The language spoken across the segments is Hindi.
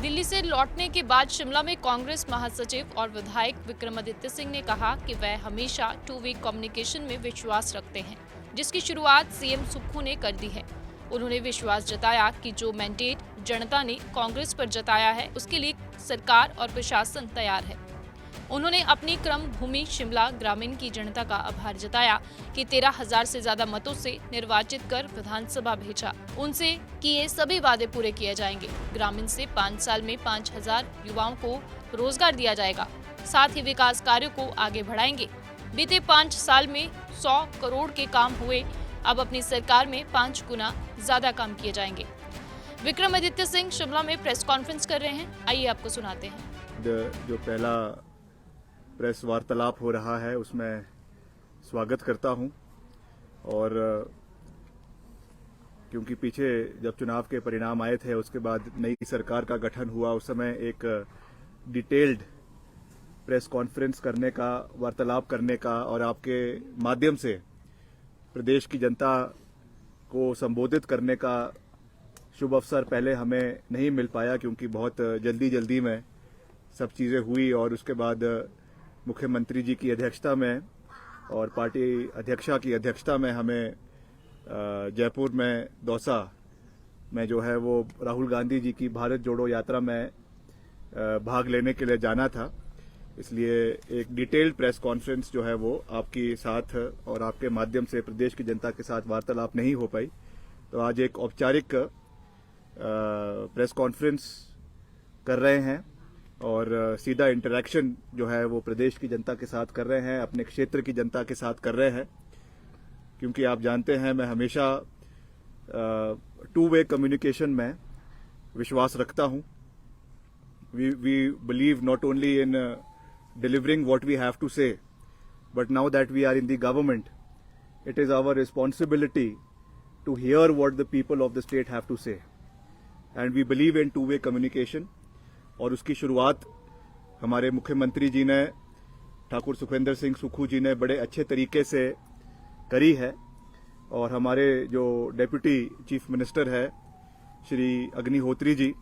दिल्ली से लौटने के बाद शिमला में कांग्रेस महासचिव और विधायक विक्रमादित्य सिंह ने कहा कि वह हमेशा टू वे कम्युनिकेशन में विश्वास रखते हैं, जिसकी शुरुआत सीएम सुक्खू ने कर दी है। उन्होंने विश्वास जताया कि जो मैंडेट जनता ने कांग्रेस पर जताया है, उसके लिए सरकार और प्रशासन तैयार है। उन्होंने अपनी क्रम भूमि शिमला ग्रामीण की जनता का आभार जताया कि 13,000 से ज्यादा मतों से निर्वाचित कर विधानसभा भेजा। उनसे किए सभी वादे पूरे किए जाएंगे। ग्रामीण से 5 साल में 5,000 युवाओं को रोजगार दिया जाएगा। साथ ही विकास कार्यों को आगे बढ़ाएंगे। बीते 5 साल में 100 करोड़ के काम हुए, अब अपनी सरकार में 5 गुना ज्यादा काम किए जाएंगे। विक्रमादित्य सिंह शिमला में प्रेस कॉन्फ्रेंस कर रहे हैं, आइए आपको सुनाते हैं। जो पहला प्रेस वार्तालाप हो रहा है उसमें स्वागत करता हूं। और क्योंकि पीछे जब चुनाव के परिणाम आए थे, उसके बाद नई सरकार का गठन हुआ, उस समय एक डिटेल्ड प्रेस कॉन्फ्रेंस करने का, वार्तालाप करने का और आपके माध्यम से प्रदेश की जनता को संबोधित करने का शुभ अवसर पहले हमें नहीं मिल पाया, क्योंकि बहुत जल्दी में सब चीज़ें हुई। और उसके बाद मुख्यमंत्री जी की अध्यक्षता में और पार्टी अध्यक्षा की अध्यक्षता में हमें जयपुर में दौसा में जो है वो राहुल गांधी जी की भारत जोड़ो यात्रा में भाग लेने के लिए जाना था। इसलिए एक डिटेल्ड प्रेस कॉन्फ्रेंस जो है वो आपके साथ और आपके माध्यम से प्रदेश की जनता के साथ वार्तालाप नहीं हो पाई। तो आज एक औपचारिक प्रेस कॉन्फ्रेंस कर रहे हैं और सीधा इंटरैक्शन जो है वो प्रदेश की जनता के साथ कर रहे हैं, अपने क्षेत्र की जनता के साथ कर रहे हैं। क्योंकि आप जानते हैं मैं हमेशा टू वे कम्युनिकेशन में विश्वास रखता हूं। We believe not only in delivering what we have to say, but now that we are in the government, it is our responsibility to hear what the people of the state have to say, and we believe in two way communication. और उसकी शुरुआत हमारे मुख्यमंत्री जी ने, ठाकुर सुखविंदर सिंह सुक्खू जी ने बड़े अच्छे तरीके से करी है। और हमारे जो डेप्यूटी चीफ मिनिस्टर है श्री अग्निहोत्री जी,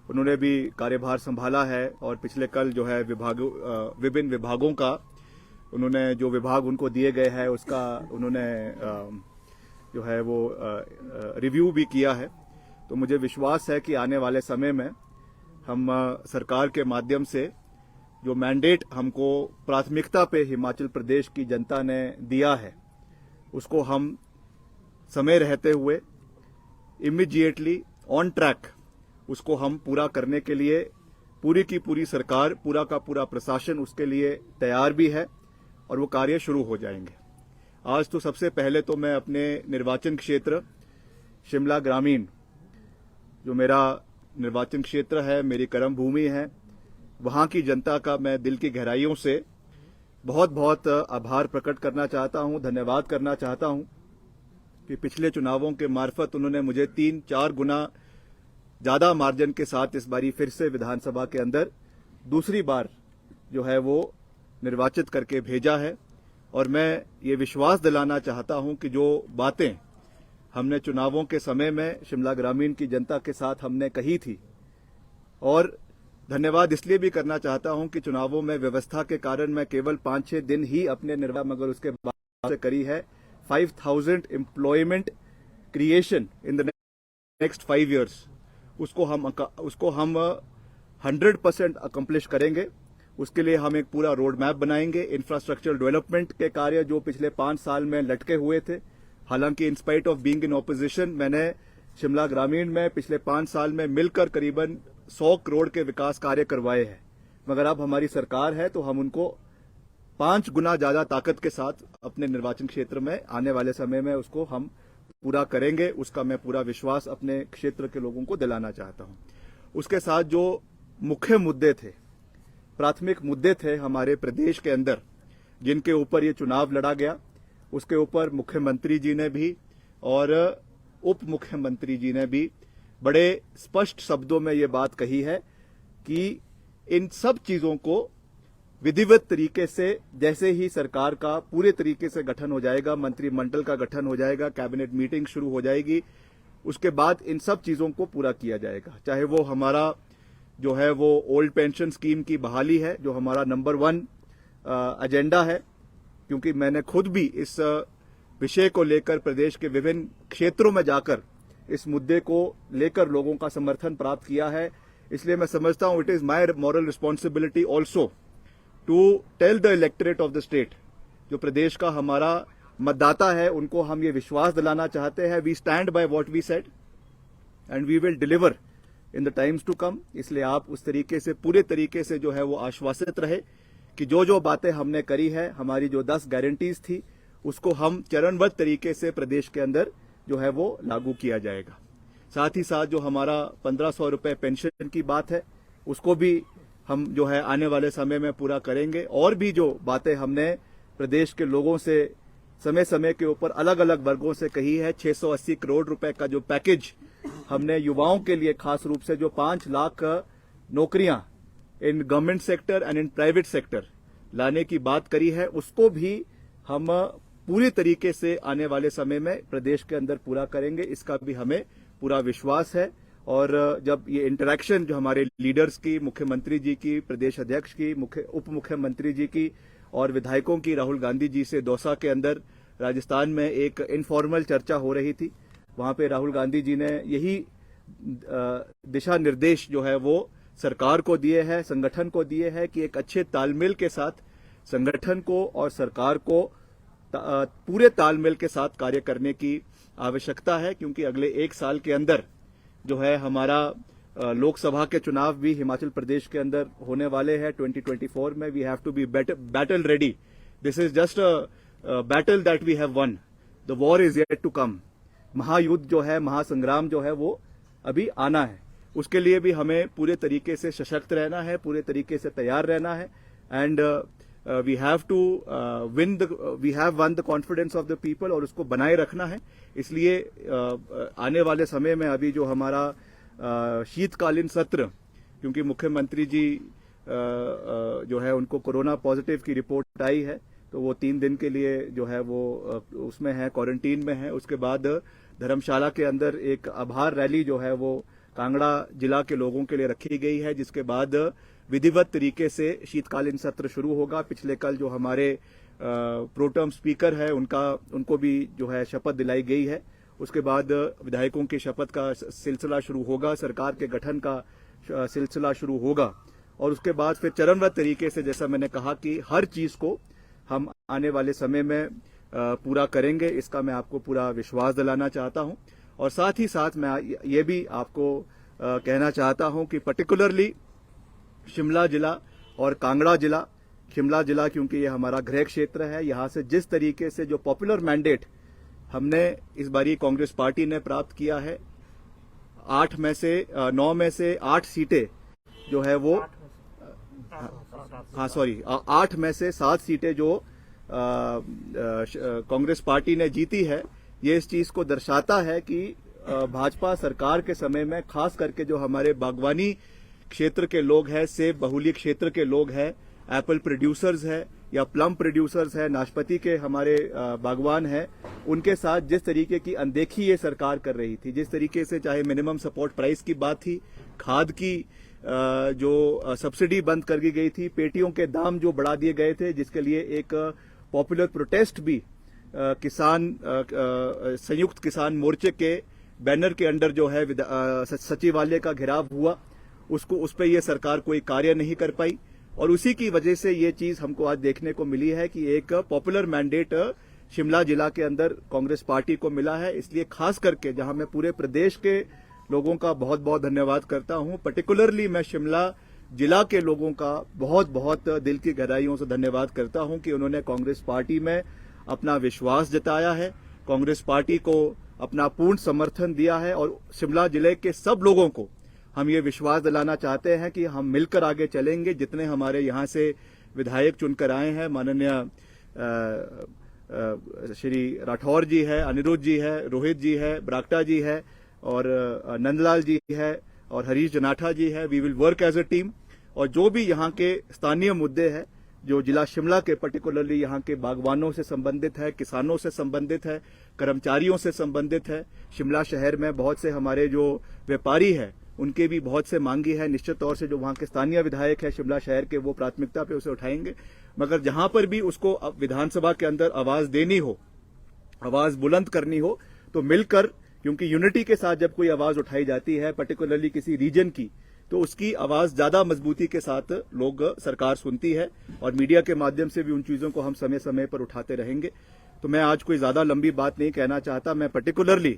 उन्होंने भी कार्यभार संभाला है। और पिछले कल जो है विभिन्न विभागों का उन्होंने, जो विभाग उनको दिए गए हैं उसका उन्होंने जो है वो रिव्यू भी किया है। तो मुझे विश्वास है कि आने वाले समय में हम सरकार के माध्यम से जो मैंडेट हमको प्राथमिकता पे हिमाचल प्रदेश की जनता ने दिया है, उसको हम समय रहते हुए इमीडिएटली ऑन ट्रैक उसको हम पूरा करने के लिए पूरी की पूरी सरकार, पूरा का पूरा प्रशासन उसके लिए तैयार भी है और वो कार्य शुरू हो जाएंगे। आज तो सबसे पहले तो मैं अपने निर्वाचन क्षेत्र शिमला ग्रामीण, जो मेरा निर्वाचन क्षेत्र है, मेरी कर्म भूमि है, वहां की जनता का मैं दिल की गहराइयों से बहुत आभार प्रकट करना चाहता हूं, धन्यवाद करना चाहता हूं कि पिछले चुनावों के मार्फत उन्होंने मुझे 3-4 गुना ज्यादा मार्जिन के साथ इस बारी फिर से विधानसभा के अंदर दूसरी बार जो है वो निर्वाचित करके भेजा है। और मैं ये विश्वास दिलाना चाहता हूं कि जो बातें हमने चुनावों के समय में शिमला ग्रामीण की जनता के साथ हमने कही थी, और धन्यवाद इसलिए भी करना चाहता हूं कि चुनावों में व्यवस्था के कारण मैं केवल 5-6 दिन ही अपने मगर उसके बाद से करी है 5,000 employment creation in the next 5 years. उसको हम 100% अकम्प्लिश करेंगे। उसके लिए हम एक पूरा रोड मैप बनाएंगे। इंफ्रास्ट्रक्चर डेवलपमेंट के कार्य जो पिछले 5 साल में लटके हुए थे, हालांकि in spite of being in opposition मैंने शिमला ग्रामीण में पिछले 5 साल में मिलकर करीबन 100 करोड़ के विकास कार्य करवाए हैं, मगर अब हमारी सरकार है तो हम उनको 5 गुना ज्यादा ताकत के साथ अपने निर्वाचन क्षेत्र में आने वाले समय में उसको हम पूरा करेंगे। उसका मैं पूरा विश्वास अपने क्षेत्र के लोगों को दिलाना चाहता हूं। उसके साथ जो मुख्य मुद्दे थे, प्राथमिक मुद्दे थे हमारे प्रदेश के अंदर, जिनके ऊपर ये चुनाव लड़ा गया, उसके ऊपर मुख्यमंत्री जी ने भी और उप मुख्यमंत्री जी ने भी बड़े स्पष्ट शब्दों में ये बात कही है कि इन सब चीजों को विधिवत तरीके से, जैसे ही सरकार का पूरे तरीके से गठन हो जाएगा, मंत्रिमंडल का गठन हो जाएगा, कैबिनेट मीटिंग शुरू हो जाएगी, उसके बाद इन सब चीजों को पूरा किया जाएगा। चाहे वो हमारा जो है वो ओल्ड पेंशन स्कीम की बहाली है, जो हमारा नंबर 1 एजेंडा है, क्योंकि मैंने खुद भी इस विषय को लेकर प्रदेश के विभिन्न क्षेत्रों में जाकर इस मुद्दे को लेकर लोगों का समर्थन प्राप्त किया है। इसलिए मैं समझता हूं it is my moral responsibility also to tell the electorate of the state, जो प्रदेश का हमारा मतदाता है, उनको हम ये विश्वास दिलाना चाहते हैं, we stand by what we said and we will deliver in the times to come. इसलिए आप उस तरीके से पूरे तरीके से जो है वो आश्वासित रहे कि जो जो बातें हमने करी है, हमारी जो 10 गारंटीज थी, उसको हम चरणबद्ध तरीके से प्रदेश के अंदर जो है वो लागू किया जाएगा। साथ ही साथ जो हमारा 1500 रुपए पेंशन की बात है, उसको भी हम जो है आने वाले समय में पूरा करेंगे। और भी जो बातें हमने प्रदेश के लोगों से समय समय के ऊपर अलग अलग वर्गों से कही है, 680 करोड़ रुपए का जो पैकेज हमने युवाओं के लिए खास रूप से जो 5 लाख नौकरियां in government sector and in private sector लाने की बात करी है, उसको भी हम पूरी तरीके से आने वाले समय में प्रदेश के अंदर पूरा करेंगे। इसका भी हमें पूरा विश्वास है। और जब ये इंटरेक्शन जो हमारे लीडर्स की, मुख्यमंत्री जी की, प्रदेश अध्यक्ष की, उप मुख्यमंत्री जी की और विधायकों की राहुल गांधी जी से दौसा के अंदर राजस्थान में एक इनफॉर्मल चर्चा हो रही थी, वहां पे राहुल गांधी जी ने यही दिशा निर्देश जो है वो सरकार को दिए हैं, संगठन को दिए हैं कि एक अच्छे तालमेल के साथ संगठन को और सरकार को पूरे तालमेल के साथ कार्य करने की आवश्यकता है, क्योंकि अगले 1 साल के अंदर जो है हमारा लोकसभा के चुनाव भी हिमाचल प्रदेश के अंदर होने वाले हैं 2024 में। We have to be battle ready. This is just a battle that we have won, the war is yet to come. महायुद्ध जो है, महासंग्राम जो है वो अभी आना है। उसके लिए भी हमें पूरे तरीके से सशक्त रहना है, पूरे तरीके से तैयार रहना है। And we have won the confidence of the people, और उसको बनाए रखना है। इसलिए आने वाले समय में अभी जो हमारा शीतकालीन सत्र, क्योंकि मुख्यमंत्री जी जो है उनको कोरोना पॉजिटिव की रिपोर्ट आई है, तो वो 3 दिन के लिए जो है वो उसमें है, क्वारंटीन में है। उसके बाद धर्मशाला के अंदर एक आभार रैली जो है वो कांगड़ा जिला के लोगों के लिए रखी गई है, जिसके बाद विधिवत तरीके से शीतकालीन सत्र शुरू होगा। पिछले कल जो हमारे प्रोटर्म स्पीकर है उनको भी जो है शपथ दिलाई गई है। उसके बाद विधायकों की शपथ का सिलसिला शुरू होगा, सरकार के गठन का सिलसिला शुरू होगा, और उसके बाद फिर चरणबद्ध तरीके से, जैसा मैंने कहा कि हर चीज को हम आने वाले समय में पूरा करेंगे। इसका मैं आपको पूरा विश्वास दिलाना चाहता हूं। और साथ ही साथ मैं ये भी आपको कहना चाहता हूं कि पर्टिकुलरली शिमला जिला और कांगड़ा जिला, शिमला जिला क्योंकि ये हमारा गृह क्षेत्र है, यहां से जिस तरीके से जो पॉपुलर मैंडेट हमने इस बारी कांग्रेस पार्टी ने प्राप्त किया है, 9 में से 8 सीटें जो है वो 8 में से 7 सीटें जो कांग्रेस पार्टी ने जीती है। ये इस चीज को दर्शाता है कि भाजपा सरकार के समय में खास करके जो हमारे बागवानी क्षेत्र के लोग हैं, सेब बहुली क्षेत्र के लोग हैं, एप्पल प्रोड्यूसर्स है या प्लम प्रोड्यूसर्स है, नाशपाती के हमारे बागवान हैं, उनके साथ जिस तरीके की अनदेखी ये सरकार कर रही थी, जिस तरीके से चाहे मिनिमम सपोर्ट प्राइस की बात थी, खाद की जो सब्सिडी बंद कर दी गई थी, पेटियों के दाम जो बढ़ा दिए गए थे, जिसके लिए एक पॉपुलर प्रोटेस्ट भी संयुक्त किसान मोर्चे के बैनर के अंडर जो है सचिवालय का घेराव हुआ, उस पर यह सरकार कोई कार्य नहीं कर पाई। और उसी की वजह से ये चीज हमको आज देखने को मिली है कि एक पॉपुलर मैंडेट शिमला जिला के अंदर कांग्रेस पार्टी को मिला है। इसलिए खास करके जहां मैं पूरे प्रदेश के लोगों का बहुत बहुत धन्यवाद करता हूं, पर्टिकुलरली मैं शिमला जिला के लोगों का बहुत बहुत दिल की गहराइयों से धन्यवाद करता हूं कि उन्होंने कांग्रेस पार्टी में अपना विश्वास जताया है, कांग्रेस पार्टी को अपना पूर्ण समर्थन दिया है। और शिमला जिले के सब लोगों को हम ये विश्वास दिलाना चाहते हैं कि हम मिलकर आगे चलेंगे। जितने हमारे यहाँ से विधायक चुनकर आए हैं, माननीय श्री राठौर जी है, अनिरुद्ध जी है, रोहित जी है, बरागटा जी है और नंदलाल जी है और हरीश जनाठा जी है, we will work as a team. और जो भी यहाँ के स्थानीय मुद्दे हैं, जो जिला शिमला के पर्टिकुलरली यहाँ के बागवानों से संबंधित है, किसानों से संबंधित है, कर्मचारियों से संबंधित है, शिमला शहर में बहुत से हमारे जो व्यापारी हैं उनके भी बहुत से मांगी है। निश्चित तौर से जो वहां के स्थानीय विधायक है शिमला शहर के, वो प्राथमिकता पे उसे उठाएंगे, मगर जहां पर भी उसको विधानसभा के अंदर आवाज देनी हो, आवाज बुलंद करनी हो, तो मिलकर, क्योंकि यूनिटी के साथ जब कोई आवाज उठाई जाती है पर्टिकुलरली किसी रीजन की, तो उसकी आवाज ज्यादा मजबूती के साथ लोग सरकार सुनती है, और मीडिया के माध्यम से भी उन चीजों को हम समय समय पर उठाते रहेंगे। तो मैं आज कोई ज्यादा लंबी बात नहीं कहना चाहता। मैं पर्टिकुलरली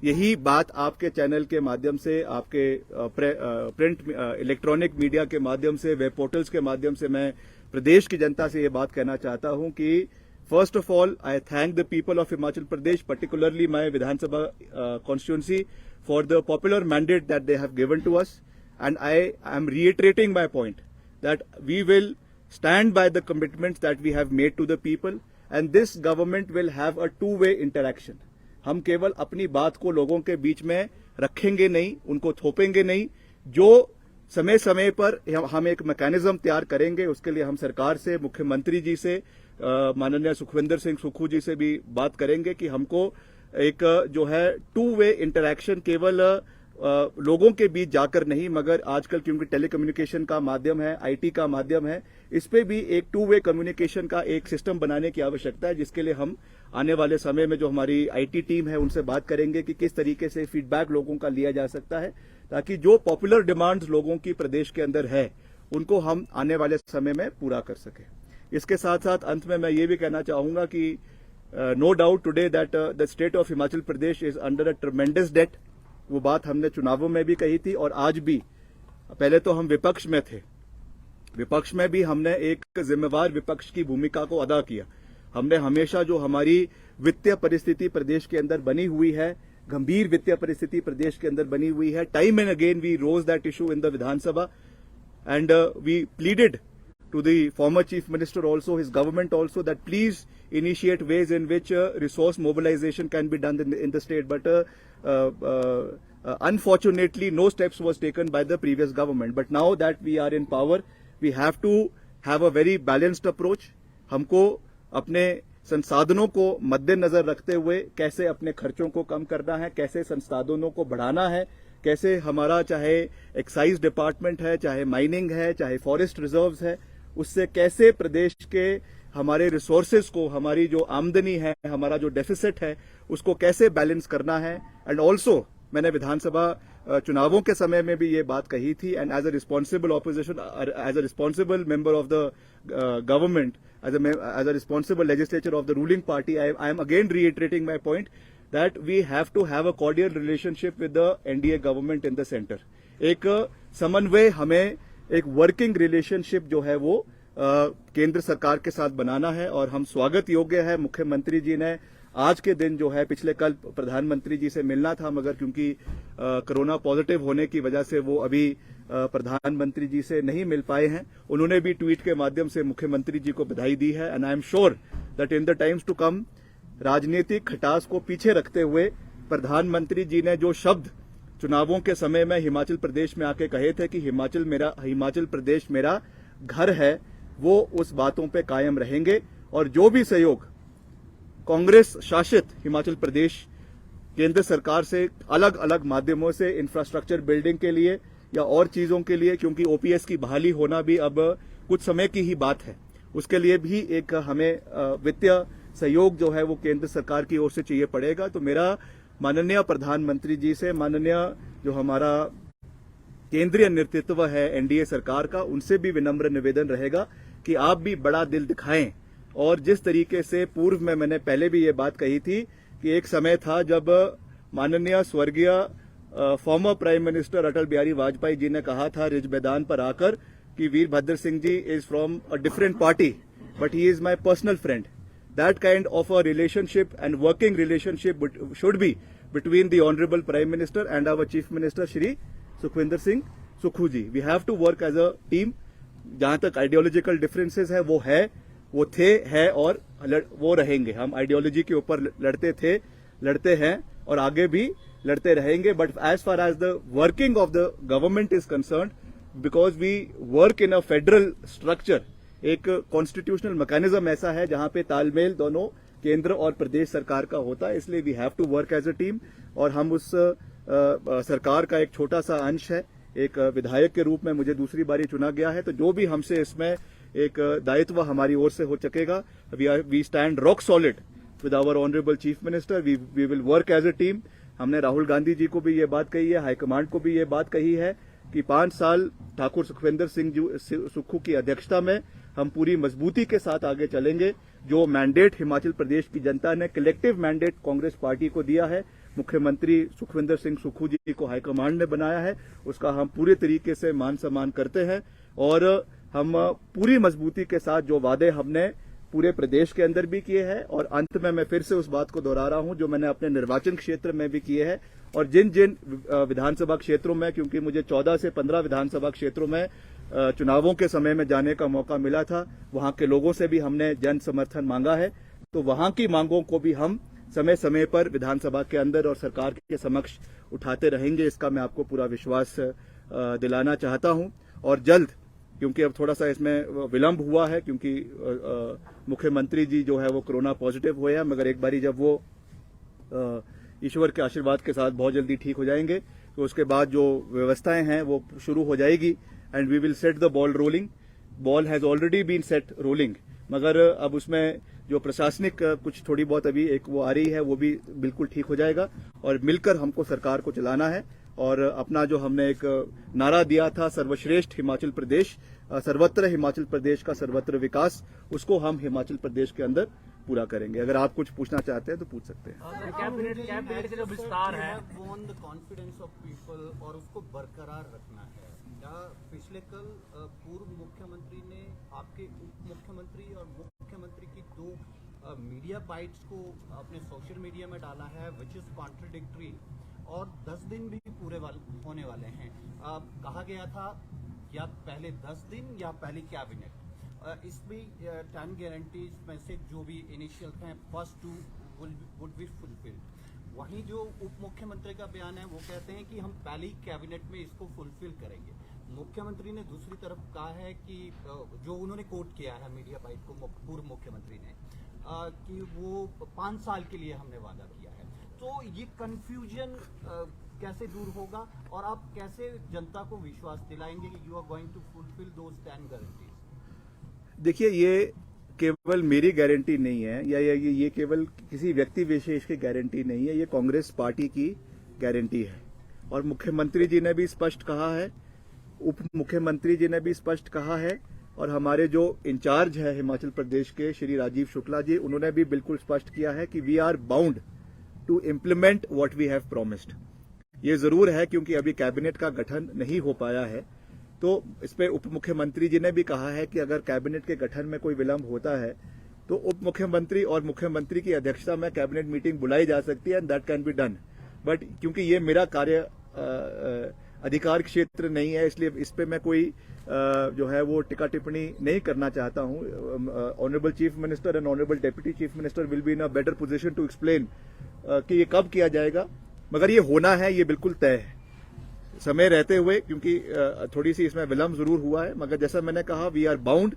यही बात आपके चैनल के माध्यम से, आपके प्रिंट इलेक्ट्रॉनिक मीडिया के माध्यम से, वेब पोर्टल्स के माध्यम से मैं प्रदेश की जनता से ये बात कहना चाहता हूं कि first of all I thank the people of Himachal Pradesh, particularly my Vidhan Sabha constituency, for the popular mandate that they have given to us, and I am reiterating my point that we will stand by the commitments that we have made to the people, and this government will have a two-way interaction. हम केवल अपनी बात को लोगों के बीच में रखेंगे नहीं, उनको थोपेंगे नहीं। जो समय समय पर हम एक मैकेनिज्म तैयार करेंगे, उसके लिए हम सरकार से, मुख्यमंत्री जी से, माननीय सुखविंदर सिंह सुक्खू जी से भी बात करेंगे कि हमको एक जो है टू वे इंटरैक्शन केवल लोगों के बीच जाकर नहीं, मगर आजकल क्योंकि टेलीकम्युनिकेशन का माध्यम है, आईटी का माध्यम है, इस पे भी एक टू वे कम्युनिकेशन का एक सिस्टम बनाने की आवश्यकता है, जिसके लिए हम आने वाले समय में जो हमारी आईटी टीम है उनसे बात करेंगे कि किस तरीके से फीडबैक लोगों का लिया जा सकता है, ताकि जो पॉपुलर डिमांड्स लोगों की प्रदेश के अंदर है उनको हम आने वाले समय में पूरा कर सके। इसके साथ साथ अंत में मैं ये भी कहना चाहूंगा कि no doubt today that the state of Himachal Pradesh is under a tremendous debt. वो बात हमने चुनावों में भी कही थी और आज भी। पहले तो हम विपक्ष में थे, विपक्ष में भी हमने एक जिम्मेवार विपक्ष की भूमिका को अदा किया। हमने हमेशा जो हमारी वित्तीय परिस्थिति प्रदेश के अंदर बनी हुई है, गंभीर वित्तीय परिस्थिति प्रदेश के अंदर बनी हुई है, time and again we rose that issue in the Vidhan Sabha and we pleaded to the former chief minister also, his government also, that please initiate ways in which resource mobilization can be done in the state. But unfortunately, no steps was taken by the previous government. But now that we are in power, we have to have a very balanced approach. हमको अपने संसाधनों को मद्देनजर रखते हुए कैसे अपने खर्चों को कम करना है, कैसे संसाधनों को बढ़ाना है, कैसे हमारा चाहे एक्साइज डिपार्टमेंट है, चाहे माइनिंग है, चाहे फॉरेस्ट रिजर्व्स है, उससे कैसे प्रदेश के हमारे रिसोर्सेज को, हमारी जो आमदनी है, हमारा जो डेफिसिट है, उसको कैसे बैलेंस करना है। एंड ऑल्सो मैंने विधानसभा चुनावों के समय में भी ये बात कही थी, and as a responsible opposition, as a responsible member of the government, as a responsible legislature of the ruling party, I am again reiterating my point that we have to have a cordial relationship with the NDA government in the center. एक समन्वय, हमें एक वर्किंग रिलेशनशिप जो है वो केंद्र सरकार के साथ बनाना है, और हम स्वागत योग्य है। मुख्यमंत्री जी ने आज के दिन जो है, पिछले कल प्रधानमंत्री जी से मिलना था, मगर क्योंकि कोरोना पॉजिटिव होने की वजह से वो अभी प्रधानमंत्री जी से नहीं मिल पाए हैं। उन्होंने भी ट्वीट के माध्यम से मुख्यमंत्री जी को बधाई दी है, and I am sure that in the times to come, राजनीतिक खटास को पीछे रखते हुए प्रधानमंत्री जी ने जो शब्द चुनावों के समय में हिमाचल प्रदेश में आके कहे थे कि हिमाचल प्रदेश मेरा घर है, वो उस बातों पे कायम रहेंगे। और जो भी सहयोग कांग्रेस शासित हिमाचल प्रदेश केंद्र सरकार से अलग अलग माध्यमों से, इंफ्रास्ट्रक्चर बिल्डिंग के लिए या और चीजों के लिए, क्योंकि ओपीएस की बहाली होना भी अब कुछ समय की ही बात है, उसके लिए भी एक हमें वित्तीय सहयोग जो है वो केंद्र सरकार की ओर से चाहिए पड़ेगा। तो मेरा माननीय प्रधानमंत्री जी से, माननीय जो हमारा केंद्रीय नेतृत्व है एनडीए सरकार का, उनसे भी विनम्र निवेदन रहेगा कि आप भी बड़ा दिल दिखाएं। और जिस तरीके से पूर्व में मैंने पहले भी ये बात कही थी कि एक समय था जब माननीय स्वर्गीय former prime minister Atal Bihari Vajpayee ji ने कहा था रिज मैदान पर आकर कि Virbhadra Singh ji is from a different party but he is my personal friend. That kind of a relationship and working relationship should be between the Honorable Prime Minister and our Chief Minister Shri Sukhwinder Singh Sukkhu ji. We have to work as a team. जहां तक ideological differences है वो थे, है और वो रहेंगे। हम ideology के ऊपर लड़ते थे, लड़ते हैं और आगे भी लड़ते रहेंगे। But as far as the working of the government is concerned, because we work in a federal structure, एक कॉन्स्टिट्यूशनल मैकेनिज्म ऐसा है जहां पे तालमेल दोनों केंद्र और प्रदेश सरकार का होता है, इसलिए we have to work as a team. और हम उस सरकार का एक छोटा सा अंश है। एक विधायक के रूप में मुझे दूसरी बारी चुना गया है, तो जो भी हमसे इसमें एक दायित्व हमारी ओर से हो सकेगा, we stand rock solid with our honourable chief minister. We will work as a team. हमने राहुल गांधी जी को भी ये बात कही है, हाईकमांड को भी ये बात कही है कि 5 साल ठाकुर सुखविंदर सिंह सुक्खू की अध्यक्षता में हम पूरी मजबूती के साथ आगे चलेंगे। जो मैंडेट हिमाचल प्रदेश की जनता ने कलेक्टिव मैंडेट कांग्रेस पार्टी को दिया है, मुख्यमंत्री सुखविंदर सिंह सुक्खू जी को हाईकमांड ने बनाया है, उसका हम पूरे तरीके से मान सम्मान करते हैं और हम पूरी मजबूती के साथ जो वादे हमने पूरे प्रदेश के अंदर भी किए हैं और अंत में मैं फिर से उस बात को दोहरा रहा हूं जो मैंने अपने निर्वाचन क्षेत्र में भी किए हैं और जिन जिन विधानसभा क्षेत्रों में, क्योंकि मुझे 14 से 15 विधानसभा क्षेत्रों में चुनावों के समय में जाने का मौका मिला था, वहां के लोगों से भी हमने जन समर्थन मांगा है, तो वहां की मांगों को भी हम समय समय पर विधानसभा के अंदर और सरकार के समक्ष उठाते रहेंगे। इसका मैं आपको पूरा विश्वास दिलाना चाहता हूं और जल्द, क्योंकि अब थोड़ा सा इसमें विलंब हुआ है क्योंकि मुख्यमंत्री जी जो है वो कोरोना पॉजिटिव हुए हैं, मगर एक बारी जब वो ईश्वर के आशीर्वाद के साथ बहुत जल्दी ठीक हो जाएंगे तो उसके बाद जो व्यवस्थाएं हैं वो शुरू हो जाएगी and we will set the ball rolling. Ball has already been set rolling, मगर अब उसमें जो प्रशासनिक कुछ थोड़ी बहुत अभी एक वो आ रही है वो भी बिल्कुल ठीक हो जाएगा और मिलकर हमको सरकार को चलाना है और अपना जो हमने एक नारा दिया था सर्वश्रेष्ठ हिमाचल प्रदेश, सर्वत्र हिमाचल प्रदेश का सर्वत्र विकास, उसको हम हिमाचल प्रदेश के अंदर पूरा करेंगे। अगर आप कुछ पूछना चाहते हैं तो पूछ सकते हैं। कैबिनेट का जो विस्तार है won the confidence of people और उसको बरकरार रखना है। क्या पिछले कल पूर्व मुख्यमंत्री ने आपके उप मुख्यमंत्री और मुख्यमंत्री की 2 मीडिया बाइट्स को अपने सोशल मीडिया में डाला है विच इज कॉन्ट्रडिक्टरी और 10 दिन भी पूरे होने वाले हैं। कहा गया था या पहले 10 दिन या पहली कैबिनेट, इसमें 10 गारंटीज में से जो भी इनिशियल हैं फर्स्ट 2 वुड बी फुलफिल्ड। वहीं जो उप मुख्यमंत्री का बयान है वो कहते हैं कि हम पहली कैबिनेट में इसको फुलफिल करेंगे। मुख्यमंत्री ने दूसरी तरफ कहा है कि जो उन्होंने कोट किया है मीडिया बाइट को पूर्व मुख्यमंत्री ने कि वो 5 साल के लिए हमने वादा किया है। तो ये कंफ्यूजन कैसे दूर होगा और आप कैसे जनता को विश्वास दिलाएंगे कि you are going to fulfil those 10 guarantees? देखिए, ये केवल मेरी गारंटी नहीं है या ये केवल किसी व्यक्ति विशेष की गारंटी नहीं है, ये कांग्रेस पार्टी की गारंटी है और मुख्यमंत्री जी ने भी स्पष्ट कहा है, उप मुख्यमंत्री जी ने भी स्पष्ट कहा है और हमारे जो इंचार्ज है हिमाचल प्रदेश के श्री राजीव शुक्ला जी, उन्होंने भी बिल्कुल स्पष्ट किया है कि we are bound to implement what we have promised. ये जरूर है क्योंकि अभी कैबिनेट का गठन नहीं हो पाया है, तो इस पे उप मुख्यमंत्री जी ने भी कहा है कि अगर कैबिनेट के गठन में कोई विलंब होता है तो उप मुख्यमंत्री और मुख्यमंत्री की अध्यक्षता में कैबिनेट मीटिंग बुलाई जा सकती है and that can be done. But क्योंकि ये मेरा कार्य अधिकार क्षेत्र नहीं है, इसलिए इस पे मैं कोई जो है वो टिक्का टिप्पणी नहीं करना चाहता हूं। Honourable chief minister and honourable deputy chief minister will be in a better position to explain कि ये कब किया जाएगा, मगर ये होना है, ये बिल्कुल तय है समय रहते हुए, क्योंकि थोड़ी सी इसमें विलंब जरूर हुआ है, मगर जैसा मैंने कहा we are bound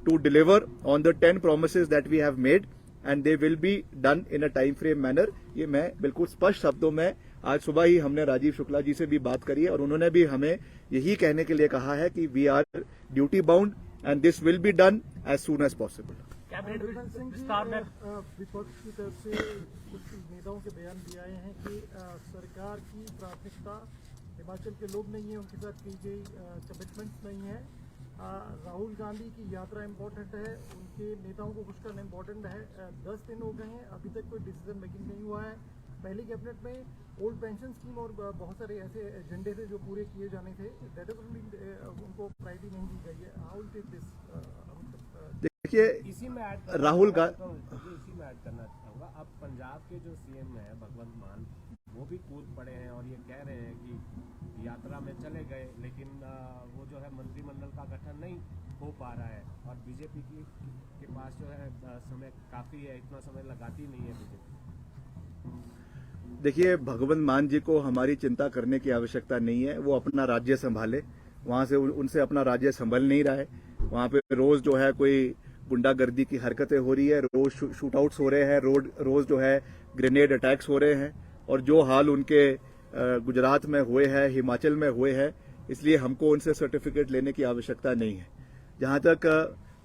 to deliver on the 10 promises that we have made and they will be done in a time frame manner. ये मैं बिल्कुल स्पष्ट शब्दों में, आज सुबह ही हमने राजीव शुक्ला जी से भी बात करी है और उन्होंने भी हमें यही कहने के लिए कहा है कि we are duty bound and this will be done as soon as possible. Cabinet विस्तार में विपक्ष की तरफ से कुछ नेताओं के बयान भी आए हैं कि सरकार की प्राथमिकता हिमाचल के लोग नहीं है, उनके साथ की गई कमिटमेंट्स नहीं है। राहुल गांधी की यात्रा इम्पोर्टेंट है, उनके नेताओं को खुश करना इम्पोर्टेंट है। 10 दिन हो गए हैं, अभी तक कोई डिसीजन मेकिंग नहीं हुआ है। पहली कैबिनेट में ओल्ड पेंशन स्कीम और बहुत सारे ऐसे एजेंडे थे जो पूरे किए जाने थे, दैट इज उनको प्रायोरिटी नहीं दी गई है। How will take this? देखिए, इसी में ऐड राहुल गांधी, इसी में ऐड करना चाहूँगा, अब पंजाब के जो सीएम हैं भगवंत मान, वो भी कूद पड़े हैं और ये कह रहे हैं कि यात्रा में चले गए लेकिन वो जो है मंत्रिमंडल का गठन नहीं हो पा रहा है और बीजेपी के पास जो है समय काफ़ी है, इतना समय लगाती नहीं है बीजेपी। देखिए, भगवंत मान जी को हमारी चिंता करने की आवश्यकता नहीं है, वो अपना राज्य संभाले, वहां से उनसे अपना राज्य संभल नहीं रहा है। वहां पे रोज जो है कोई गुंडागर्दी की हरकतें हो रही है, रोज शूटआउट्स हो रहे हैं, रोज जो है ग्रेनेड अटैक्स हो रहे हैं और जो हाल उनके गुजरात में हुए हैं, हिमाचल में हुए हैं, इसलिए हमको उनसे सर्टिफिकेट लेने की आवश्यकता नहीं है। जहां तक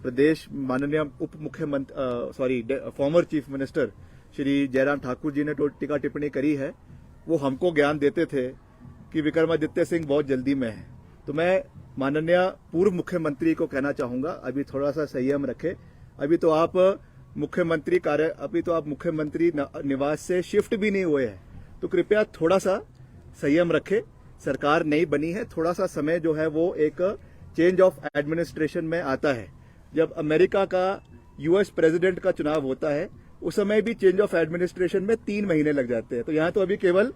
प्रदेश माननीय उप मुख्यमंत्री former chief minister Shri Jairam Thakur ji ने टीका टिप्पणी करी है, वो हमको ज्ञान देते थे कि विक्रमादित्य सिंह बहुत जल्दी में है। तो मैं माननीय पूर्व मुख्यमंत्री को कहना चाहूंगा, अभी थोड़ा सा संयम रखें। अभी तो आप मुख्यमंत्री निवास से शिफ्ट भी नहीं हुए हैं, तो कृपया थोड़ा सा संयम रखें। सरकार नई बनी है, थोड़ा सा समय जो है वो एक चेंज ऑफ एडमिनिस्ट्रेशन में आता है। जब अमेरिका का यूएस प्रेसिडेंट का चुनाव होता है, उस समय भी चेंज ऑफ एडमिनिस्ट्रेशन में 3 महीने लग जाते हैं। तो यहां तो अभी केवल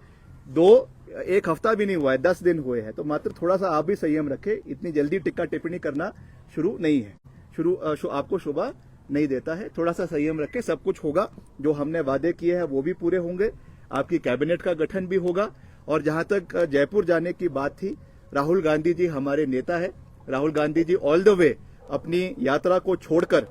1 हफ्ता भी नहीं हुआ है, 10 दिन हुए हैं। तो मात्र थोड़ा सा आप भी संयम रखें, इतनी जल्दी टिक्का टिप्पणी करना शुरू नहीं है, आपको शोभा नहीं देता है। थोड़ा सा संयम रखें, सब कुछ होगा, जो हमने वादे किए हैं वो भी पूरे होंगे, आपकी कैबिनेट का गठन भी होगा। और जहां तक जयपुर जाने की बात थी, राहुल गांधी जी हमारे नेता है। Rahul Gandhi ji all the way अपनी यात्रा को छोड़कर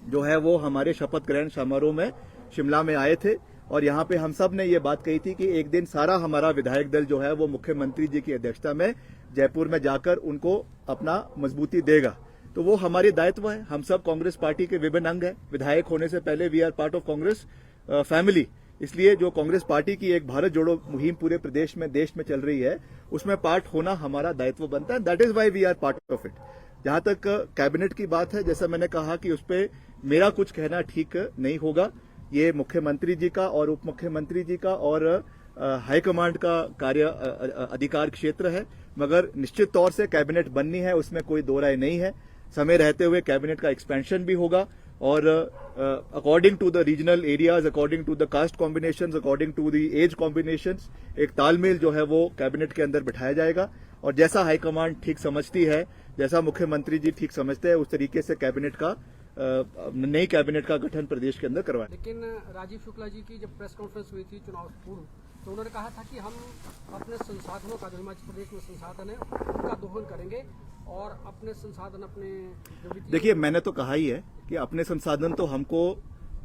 जो है वो हमारे शपथ ग्रहण समारोह में शिमला में आए थे, और यहां पे हम सब ने ये बात कही थी कि एक दिन सारा हमारा विधायक दल जो है वो मुख्यमंत्री जी की अध्यक्षता में जयपुर में जाकर उनको अपना मजबूती देगा। तो वो हमारी दायित्व है। हम सब कांग्रेस पार्टी के विभिन्न अंग हैं। विधायक होने से पहले we are part of Congress family, इसलिए जो कांग्रेस पार्टी की एक भारत जोड़ो मुहिम पूरे प्रदेश में देश में चल रही है, उसमें पार्ट होना हमारा दायित्व बनता है। That is why we are part of it. जहां तक कैबिनेट की बात है, जैसा मैंने कहा कि उस पर मेरा कुछ कहना ठीक नहीं होगा। ये मुख्यमंत्री जी का और उप मुख्यमंत्री जी का और हाईकमांड का कार्य अधिकार क्षेत्र है, मगर निश्चित तौर से कैबिनेट बननी है, उसमें कोई दो राय नहीं है। समय रहते हुए कैबिनेट का एक्सपेंशन भी होगा, और according to the regional areas, according to the caste combinations, according to the age combinations, एक तालमेल जो है वो कैबिनेट के अंदर बिठाया जाएगा। और जैसा हाईकमांड ठीक समझती है, जैसा मुख्यमंत्री जी ठीक समझते हैं, उस तरीके से कैबिनेट का नई कैबिनेट का गठन प्रदेश के अंदर करवाएं। लेकिन राजीव शुक्ला जी की जब प्रेस कॉन्फ्रेंस हुई थी चुनाव पूर्व, तो उन्होंने कहा था कि हम अपने संसाधनों का, जो हिमाचल प्रदेश में संसाधन है, उनका दोहन करेंगे और अपने संसाधन अपने देखिए, मैंने तो कहा ही है कि अपने संसाधन तो हमको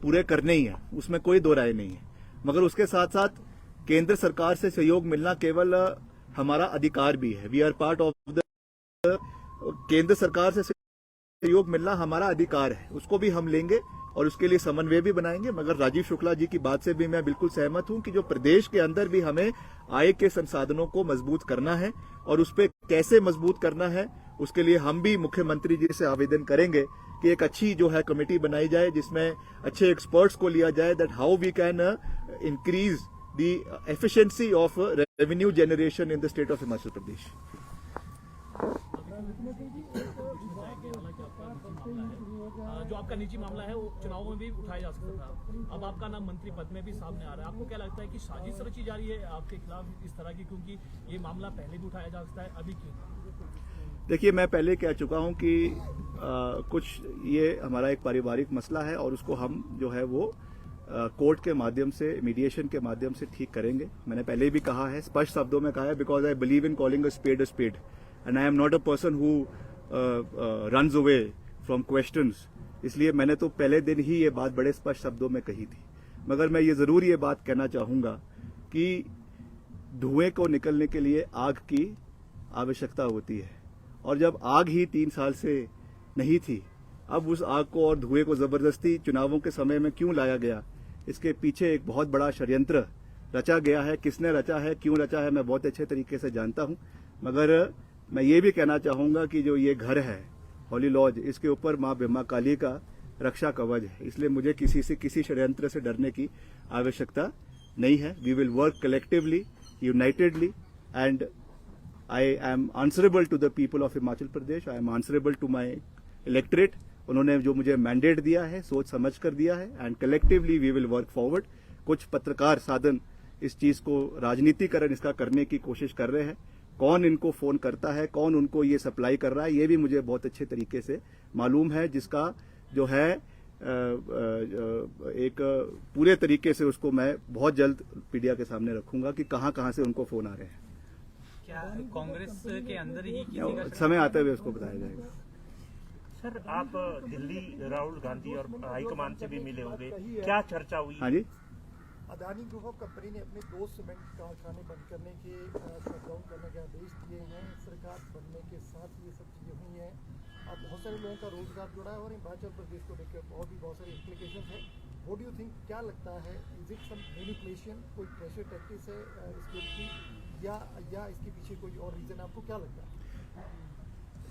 पूरे करने ही है, उसमें कोई दो राय नहीं है। मगर उसके साथ साथ केंद्र सरकार से सहयोग मिलना केवल हमारा अधिकार भी है। We are part of the केंद्र सरकार से सहयोग मिलना हमारा अधिकार है, उसको भी हम लेंगे और उसके लिए समन्वय भी बनाएंगे। मगर राजीव शुक्ला जी की बात से भी मैं बिल्कुल सहमत हूं कि जो प्रदेश के अंदर भी हमें आय के संसाधनों को मजबूत करना है, और उस पर कैसे मजबूत करना है, उसके लिए हम भी मुख्यमंत्री जी से आवेदन करेंगे कि एक अच्छी जो है कमेटी बनाई जाए, जिसमें अच्छे एक्सपर्ट्स को लिया जाए, that how we can increase the efficiency of revenue generation in the state of Himachal Pradesh. जो आपका निजी मामला है वो चुनाव में भी उठाया जा सकता था, अब आपका नाम मंत्री पद में भी सामने आ रहा है। आपको क्या लगता है कि साजिश रची जा रही है आपके खिलाफ इस तरह की, क्योंकि ये मामला पहले भी उठाया जा सकता है, अभी क्यों? देखिए, मैं पहले कह चुका हूं कि कुछ ये हमारा एक पारिवारिक मसला है, और उसको हम जो है वो कोर्ट के माध्यम से, मीडिएशन के माध्यम से ठीक करेंगे। मैंने पहले भी कहा है, स्पष्ट शब्दों में कहा है, because I believe in calling a spade and I am not a person who runs away from questions. इसलिए मैंने तो पहले दिन ही ये बात बड़े स्पष्ट शब्दों में कही थी। मगर मैं ये जरूर ये बात कहना चाहूंगा कि धुएं को निकलने के लिए आग की आवश्यकता होती है, और जब आग ही 3 साल से नहीं थी, अब उस आग को और धुएं को जबरदस्ती चुनावों के समय में क्यों लाया गया, इसके पीछे एक बहुत बड़ा षड्यंत्र रचा गया है। किसने रचा है, क्यों रचा है, मैं बहुत अच्छे तरीके से जानता हूं। मगर मैं ये भी कहना चाहूंगा कि जो ये घर है हॉली लॉज, इसके ऊपर मां ब्रह्मा काली का रक्षा कवच है, इसलिए मुझे किसी से, किसी षड्यंत्र से डरने की आवश्यकता नहीं है। We will work collectively, unitedly, and I am answerable to the people of Himachal Pradesh. I am answerable to my electorate। उन्होंने जो मुझे मैंडेट दिया है, सोच समझ कर दिया है, and collectively we will work forward. कुछ पत्रकार साधन इस चीज को राजनीतिकरण इसका करने की कोशिश कर रहे हैं। कौन इनको फोन करता है, कौन उनको ये सप्लाई कर रहा है, ये भी मुझे बहुत अच्छे तरीके से मालूम है, जिसका जो है एक पूरे तरीके से उसको मैं बहुत जल्द मीडिया के सामने रखूंगा कि कहां कहां से उनको फोन आ रहे हैं। क्या कांग्रेस के अंदर ही किसी का समय आते हुए उसको बताया जाएगा। सर, आप दिल्ली राहुल गांधी और हाईकमान से भी मिले होंगे, क्या चर्चा हुई? हाँ जी, अदानी ग्रुप ऑफ कंपनी ने अपने 2 सीमेंट कारखाने बंद करने के शटडाउन करने के आदेश दिए हैं। सरकार बनने के साथ ये सब चीज़ें हुई हैं। अब बहुत सारे लोगों का रोजगार जुड़ा है और हिमाचल प्रदेश को लेकर बहुत सारे इम्प्लीकेशन है। व्हाट डू यू थिंक, क्या लगता है, इज इट सम मैनिपुलेशन, कोई प्रेशर टैक्टिक्स है इसके ऊपर, या इसके पीछे कोई और रीजन, आपको क्या लगता है?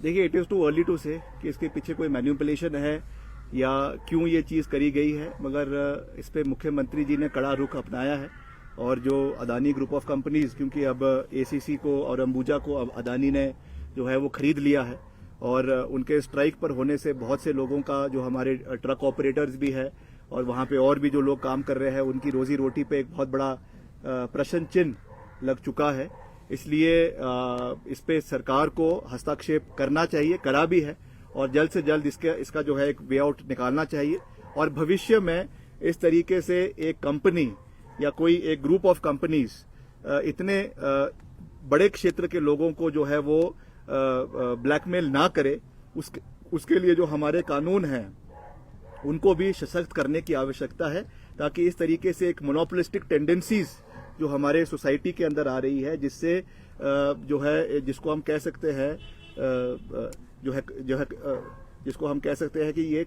देखिए, it is too early to say कि इसके पीछे कोई मैनिपुलेशन है या क्यों ये चीज़ करी गई है, मगर इस पे मुख्यमंत्री जी ने कड़ा रुख अपनाया है। और जो अदानी ग्रुप ऑफ कंपनीज, क्योंकि अब एसीसी को और अंबुजा को अब अदानी ने जो है वो खरीद लिया है, और उनके स्ट्राइक पर होने से बहुत से लोगों का, जो हमारे ट्रक ऑपरेटर्स भी है और वहाँ पे और भी जो लोग काम कर रहे हैं, उनकी रोजी रोटी पे एक बहुत बड़ा प्रश्न चिन्ह लग चुका है। इसलिए इस पे सरकार को हस्तक्षेप करना चाहिए, करा भी है, और जल्द से जल्द इसका जो है एक वे आउट निकालना चाहिए। और भविष्य में इस तरीके से एक कंपनी या कोई एक ग्रुप ऑफ कंपनीज इतने बड़े क्षेत्र के लोगों को जो है वो ब्लैकमेल ना करे, उसके लिए जो हमारे कानून हैं उनको भी सशक्त करने की आवश्यकता है, ताकि इस तरीके से एक मोनोपोलिस्टिक टेंडेंसीज जो हमारे सोसाइटी के अंदर आ रही है, जिससे जो है जिसको हम कह सकते हैं जिसको हम कह सकते हैं कि ये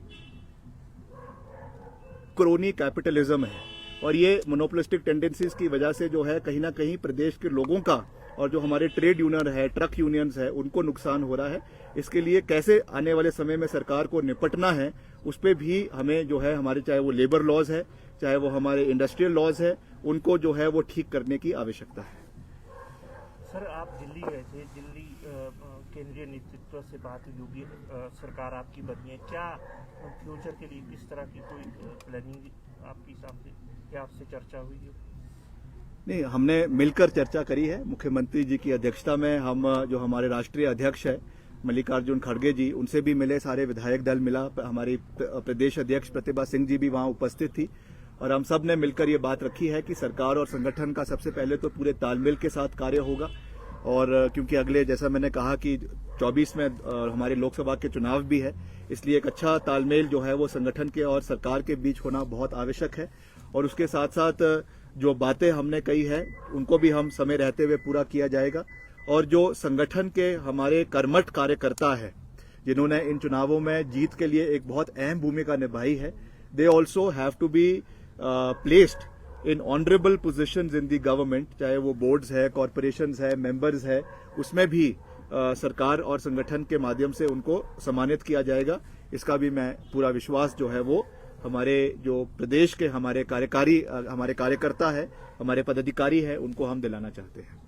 क्रोनी कैपिटलिज्म है, और ये मोनोपोलिस्टिक टेंडेंसीज की वजह से जो है कहीं ना कहीं प्रदेश के लोगों का और जो हमारे ट्रेड यूनियन है, ट्रक यूनियंस है, उनको नुकसान हो रहा है। इसके लिए कैसे आने वाले समय में सरकार को निपटना है, उस पर भी हमें जो है हमारे, चाहे वो लेबर लॉज है, चाहे वो हमारे इंडस्ट्रियल लॉज है, उनको जो है वो ठीक करने की आवश्यकता है। सर, आप दिल्ली गए थे, दिल्ली केंद्रीय नेतृत्व से बात हुई होगी, सरकार आपकी बनी है, क्या फ्यूचर के लिए किस तरह की कोई प्लानिंग आपके हिसाब से, क्या आपसे चर्चा हुई है? नहीं, हमने मिलकर चर्चा करी है। मुख्यमंत्री जी की अध्यक्षता में हम, जो हमारे राष्ट्रीय अध्यक्ष है मल्लिकार्जुन खड़गे जी, उनसे भी मिले, सारे विधायक दल मिला, हमारी प्रदेश अध्यक्ष प्रतिभा सिंह जी भी वहां उपस्थित थी, और हम सब ने मिलकर ये बात रखी है कि सरकार और संगठन का सबसे पहले तो पूरे तालमेल के साथ कार्य होगा। और क्योंकि अगले, जैसा मैंने कहा कि 24 में हमारे लोकसभा के चुनाव भी है, इसलिए एक अच्छा तालमेल जो है वो संगठन के और सरकार के बीच होना बहुत आवश्यक है। और उसके साथ साथ जो बातें हमने कही है उनको भी हम समय रहते हुए पूरा किया जाएगा। और जो संगठन के हमारे कर्मठ कार्यकर्ता है, जिन्होंने इन चुनावों में जीत के लिए एक बहुत अहम भूमिका निभाई है, they also have to be placed in honourable positions in the government, चाहे वो बोर्ड्स है, कॉरपोरेशंस है, मेंबर्स है, उसमें भी सरकार और संगठन के माध्यम से उनको सम्मानित किया जाएगा। इसका भी मैं पूरा विश्वास जो है वो हमारे जो प्रदेश के हमारे कार्यकर्ता है, हमारे पदाधिकारी है, उनको हम दिलाना चाहते हैं।